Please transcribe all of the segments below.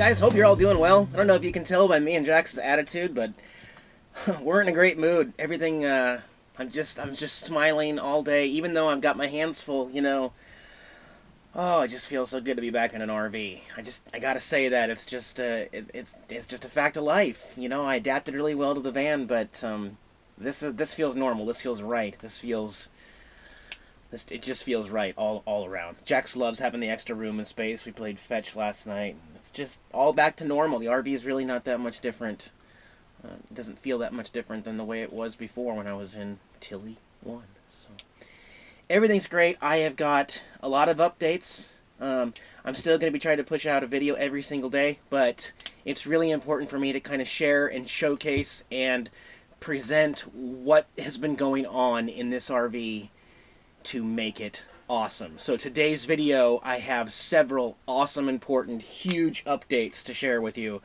guys, hope you're all doing well. I don't know if you can tell by me and Jax's attitude, but we're in a great mood. Everything, I'm just smiling all day, even though I've got my hands full, you know. Oh, it just feels so good to be back in an RV. I gotta say that it's just it's just a fact of life. You know, I adapted really well to the van, but this feels normal. This feels right. It just feels right all around. Jax loves having the extra room and space. We played fetch last night. It's just all back to normal. The RV is really not that much different. It doesn't feel that much different than the way it was before when I was in Tilly 1. So everything's great. I have got a lot of updates. I'm still going to be trying to push out a video every single day, but it's really important for me to kind of share and showcase and present what has been going on in this RV to make it awesome. So today's video, I have several awesome, important, huge updates to share with you,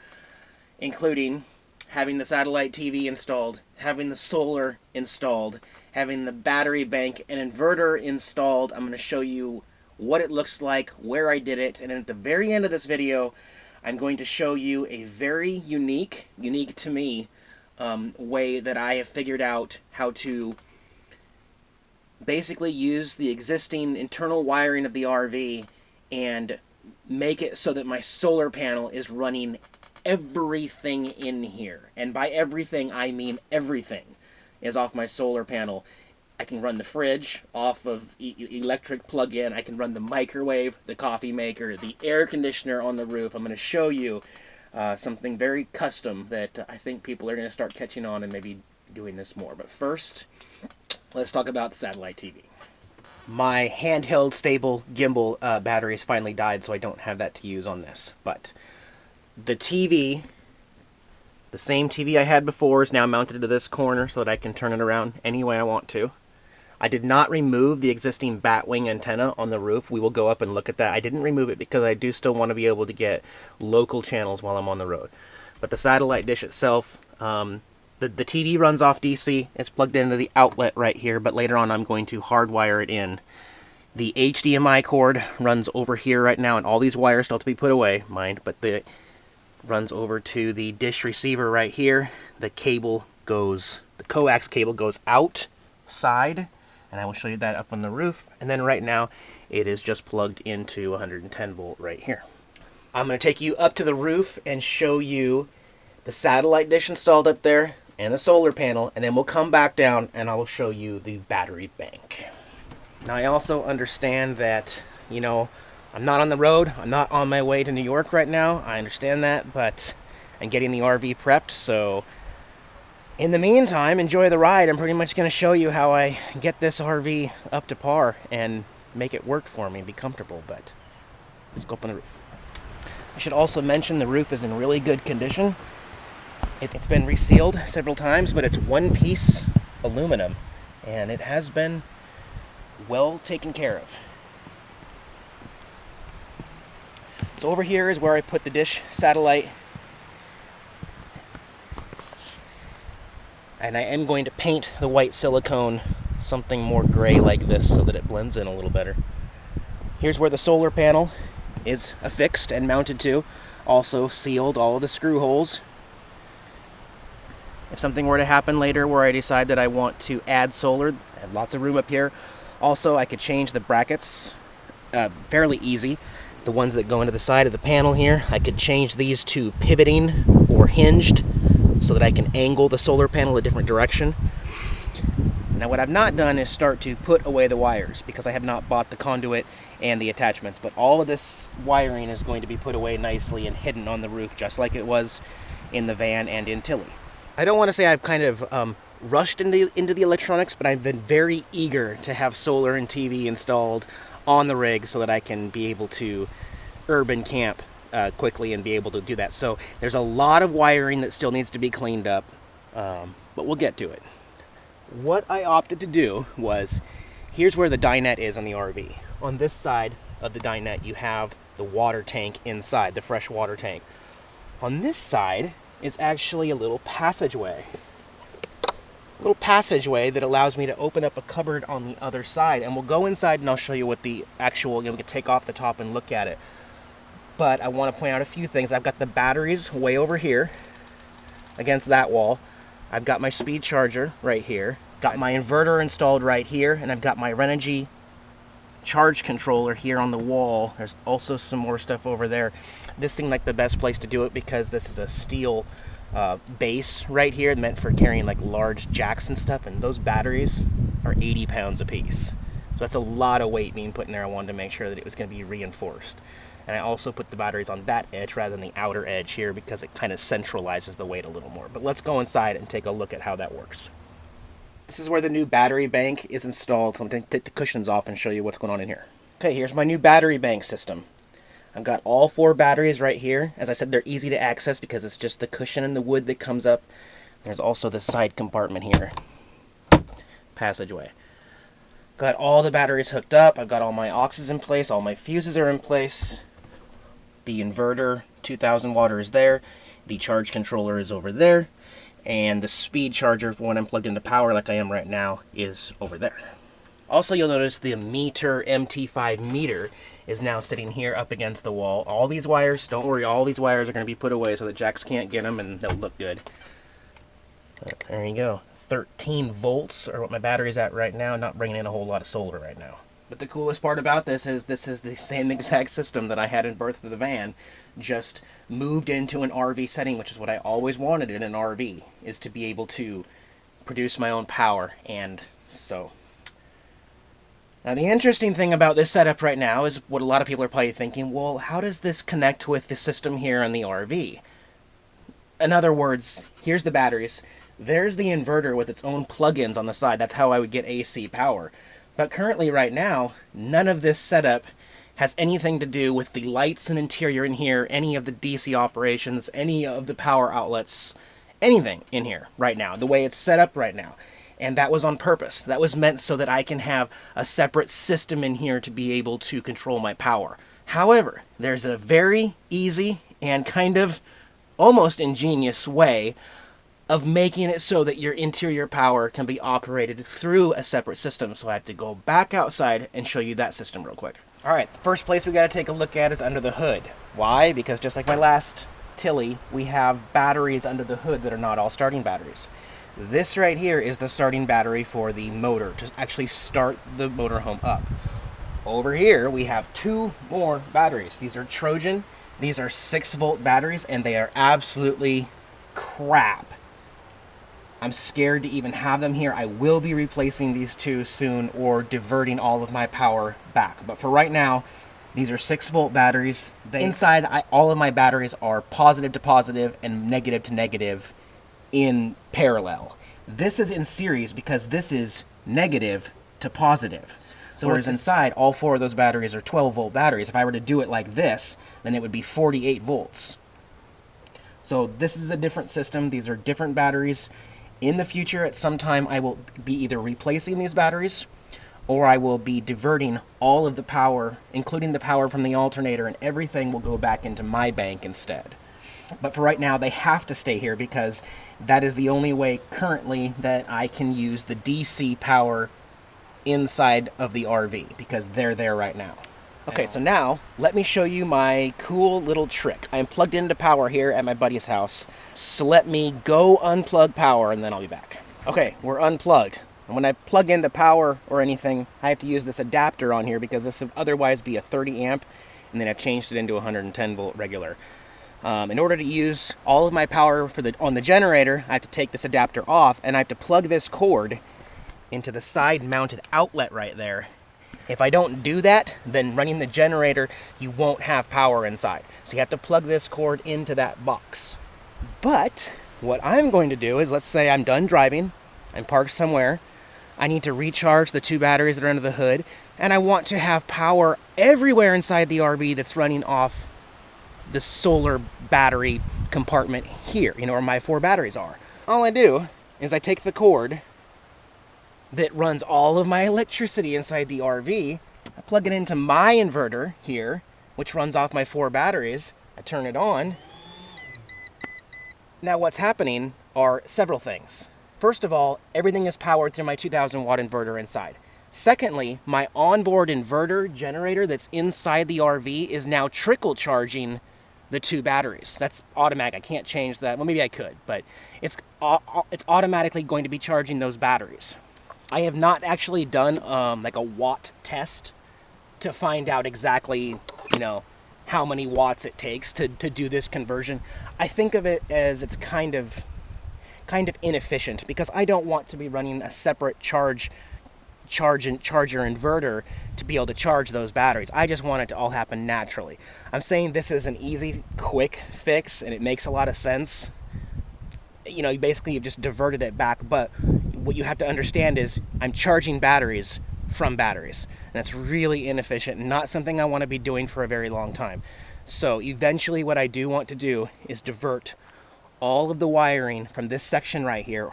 including having the satellite TV installed, having the solar installed, having the battery bank and inverter installed. I'm going to show you what it looks like, where I did it, and at the very end of this video, I'm going to show you a very unique to me, way that I have figured out how to basically use the existing internal wiring of the RV and make it so that my solar panel is running everything in here. And by everything, I mean everything is off my solar panel. I can run the fridge off of electric plug-in. I can run the microwave, the coffee maker, the air conditioner on the roof. I'm going to show you something very custom that I think people are going to start catching on and maybe doing this more. But first, let's talk about the satellite TV. My handheld stable gimbal batteries finally died, so I don't have that to use on this. But the TV, the same TV I had before, is now mounted to this corner so that I can turn it around any way I want to. I did not remove the existing batwing antenna on the roof. We will go up and look at that. I didn't remove it because I do still want to be able to get local channels while I'm on the road. But the satellite dish itself, the TV runs off DC. It's plugged into the outlet right here, but later on I'm going to hardwire it in. The HDMI cord runs over here right now, and all these wires still have to be put away, mind, but the runs over to the dish receiver right here. The coax cable goes outside, and I will show you that up on the roof. And then right now it is just plugged into 110 volt right here. I'm going to take you up to the roof and show you the satellite dish installed up there and the solar panel, and then we'll come back down and I will show you the battery bank. Now I also understand that, you know, I'm not on the road, I'm not on my way to New York right now, I understand that, but I'm getting the RV prepped, so in the meantime, enjoy the ride. I'm pretty much going to show you how I get this RV up to par and make it work for me, be comfortable, but let's go up on the roof. I should also mention the roof is in really good condition. It's been resealed several times, but it's one-piece aluminum, and it has been well taken care of. So over here is where I put the dish satellite, and I am going to paint the white silicone something more gray like this so that it blends in a little better. Here's where the solar panel is affixed and mounted to, also sealed all of the screw holes. If something were to happen later where I decide that I want to add solar, I have lots of room up here. Also, I could change the brackets fairly easy. The ones that go into the side of the panel here, I could change these to pivoting or hinged so that I can angle the solar panel a different direction. Now what I've not done is start to put away the wires because I have not bought the conduit and the attachments, but all of this wiring is going to be put away nicely and hidden on the roof just like it was in the van and in Tilly. I don't want to say I've kind of rushed into the electronics, but I've been very eager to have solar and TV installed on the rig so that I can be able to urban camp quickly and be able to do that. So there's a lot of wiring that still needs to be cleaned up, but we'll get to it. What I opted to do was, here's where the dinette is on the RV. On this side of the dinette you have the water tank inside, the fresh water tank. On this side is actually a little passageway. That allows me to open up a cupboard on the other side, and we'll go inside and I'll show you what the actual, we can take off the top and look at it. But I want to point out a few things. I've got the batteries way over here against that wall. I've got my speed charger right here. Got my inverter installed right here, and I've got my Renogy charge controller here on the wall. There's also some more stuff over there. This seemed like the best place to do it because this is a steel base right here meant for carrying like large jacks and stuff, and those batteries are 80 pounds a piece. So that's a lot of weight being put in there. I wanted to make sure that it was going to be reinforced. And I also put the batteries on that edge rather than the outer edge here because it kind of centralizes the weight a little more. But let's go inside and take a look at how that works. This is where the new battery bank is installed. So I'm going to take the cushions off and show you what's going on in here. Okay, here's my new battery bank system. I've got all 4 batteries right here. As I said, they're easy to access because it's just the cushion and the wood that comes up. There's also the side compartment here. Passageway. Got all the batteries hooked up. I've got all my auxes in place. All my fuses are in place. The inverter, 2000 watt, is there. The charge controller is over there. And the speed charger for when I'm plugged into power like I am right now is over there. Also, you'll notice the meter MT5 meter is now sitting here up against the wall. All these wires, don't worry, all these wires are going to be put away so that jacks can't get them and they'll look good. But there you go. 13 volts are what my battery's at right now, not bringing in a whole lot of solar right now. But the coolest part about this is the same exact system that I had in Birth of the Van, just moved into an RV setting, which is what I always wanted in an RV, is to be able to produce my own power. And so now the interesting thing about this setup right now is what a lot of people are probably thinking, well, how does this connect with the system here on the RV? In other words, here's the batteries. There's the inverter with its own plugins on the side. That's how I would get AC power. But currently right now, none of this setup has anything to do with the lights and interior in here, any of the DC operations, any of the power outlets, anything in here right now, the way it's set up right now. And that was on purpose. That was meant so that I can have a separate system in here to be able to control my power. However, there's a very easy and kind of almost ingenious way of making it so that your interior power can be operated through a separate system. So I have to go back outside and show you that system real quick. All right, the first place we got to take a look at is under the hood. Why? Because just like my last Tilly, we have batteries under the hood that are not all starting batteries. This right here is the starting battery for the motor to actually start the motorhome up. Over here, we have 2 more batteries. These are Trojan. These are 6-volt batteries, and they are absolutely crap. I'm scared to even have them here. I will be replacing these 2 soon or diverting all of my power back. But for right now, these are 6-volt batteries. Inside, all of my batteries are positive to positive and negative to negative in parallel. This is in series because this is negative to positive. So whereas inside, all 4 of those batteries are 12-volt batteries. If I were to do it like this, then it would be 48 volts. So this is a different system. These are different batteries. In the future, at some time, I will be either replacing these batteries or I will be diverting all of the power, including the power from the alternator, and everything will go back into my bank instead. But for right now, they have to stay here because that is the only way currently that I can use the DC power inside of the RV because they're there right now. Okay, so now let me show you my cool little trick. I am plugged into power here at my buddy's house. So let me go unplug power and then I'll be back. Okay, we're unplugged. And when I plug into power or anything, I have to use this adapter on here because this would otherwise be a 30 amp, and then I've changed it into 110 volt regular. In order to use all of my power on the generator, I have to take this adapter off and I have to plug this cord into the side mounted outlet right there. If I don't do that, then running the generator, you won't have power inside. So you have to plug this cord into that box. But what I'm going to do is, let's say I'm done driving, I'm parked somewhere, I need to recharge the 2 batteries that are under the hood, and I want to have power everywhere inside the RV that's running off the solar battery compartment here, where my 4 batteries are. All I do is I take the cord that runs all of my electricity inside the RV, I plug it into my inverter here, which runs off my 4 batteries, I turn it on. Now what's happening are several things. First of all, everything is powered through my 2000 watt inverter inside. Secondly, my onboard inverter generator that's inside the RV is now trickle charging the 2 batteries. That's automatic. I can't change that. Well, maybe I could, but it's automatically going to be charging those batteries. I have not actually done like a watt test to find out exactly, you know, how many watts it takes to do this conversion. I think of it as it's kind of inefficient, because I don't want to be running a separate charger inverter to be able to charge those batteries. I just want it to all happen naturally. I'm saying this is an easy, quick fix, and it makes a lot of sense. You know, you've just diverted it back, but what you have to understand is I'm charging batteries from batteries. And that's really inefficient, and not something I want to be doing for a very long time. So eventually what I do want to do is divert all of the wiring from this section right here,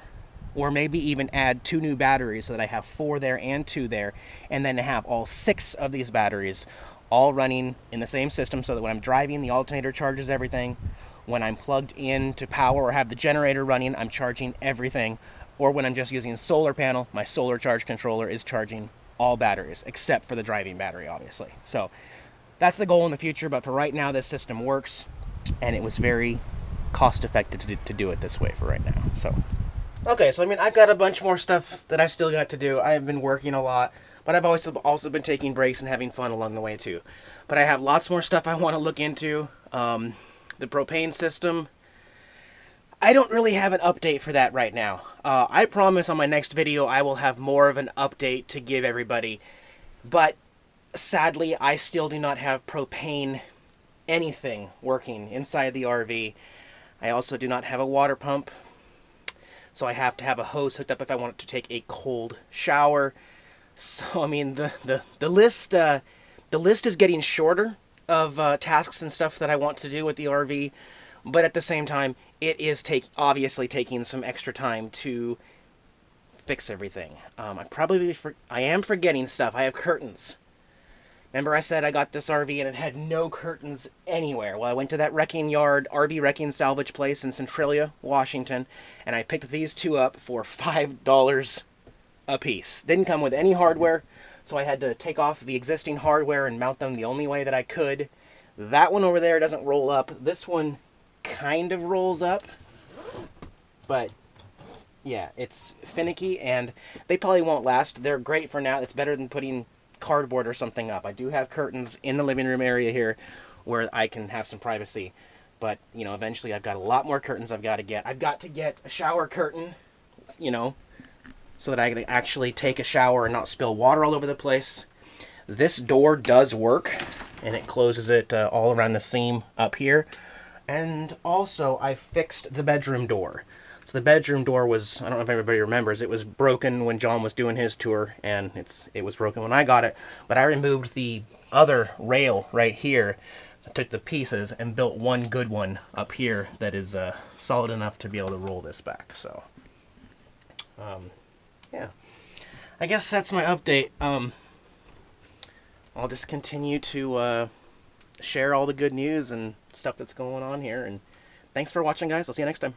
or maybe even add 2 new batteries so that I have 4 there and 2 there, and then have all 6 of these batteries all running in the same system, so that when I'm driving, the alternator charges everything. When I'm plugged in to power or have the generator running, I'm charging everything. Or when I'm just using a solar panel, my solar charge controller is charging all batteries, except for the driving battery, obviously. So that's the goal in the future, but for right now, this system works, and it was very cost-effective to do it this way for right now. So, okay, so I mean, I've got a bunch more stuff that I've still got to do. I've been working a lot, but I've also been taking breaks and having fun along the way too. But I have lots more stuff I want to look into. The propane system, I don't really have an update for that right now. I promise on my next video I will have more of an update to give everybody, but sadly I still do not have propane anything working inside the RV. I also do not have a water pump, so I have to have a hose hooked up if I want to take a cold shower. So I mean, the list is getting shorter of tasks and stuff that I want to do with the RV, but at the same time, it is obviously taking some extra time to fix everything. I am forgetting stuff. I have curtains. Remember I said I got this RV and it had no curtains anywhere? Well, I went to that wrecking yard, RV wrecking salvage place in Centralia, Washington, and I picked these 2 up for $5 a piece. Didn't come with any hardware, so I had to take off the existing hardware and mount them the only way that I could. That one over there doesn't roll up. This one kind of rolls up, but yeah, it's finicky, and they probably won't last. They're great for now. It's better than putting cardboard or something up. I do have curtains in the living room area here where I can have some privacy, but you know, eventually I've got a lot more curtains I've got to get. I've got to get a shower curtain, you know, so that I can actually take a shower and not spill water all over the place. This door does work, and it closes it all around the seam up here. And also, I fixed the bedroom door. So the bedroom door was, I don't know if everybody remembers, it was broken when John was doing his tour, and it was broken when I got it. But I removed the other rail right here, took the pieces, and built one good one up here that is solid enough to be able to roll this back. So, yeah. I guess that's my update. I'll just continue to share all the good news and stuff that's going on here. And thanks for watching, guys. I'll see you next time.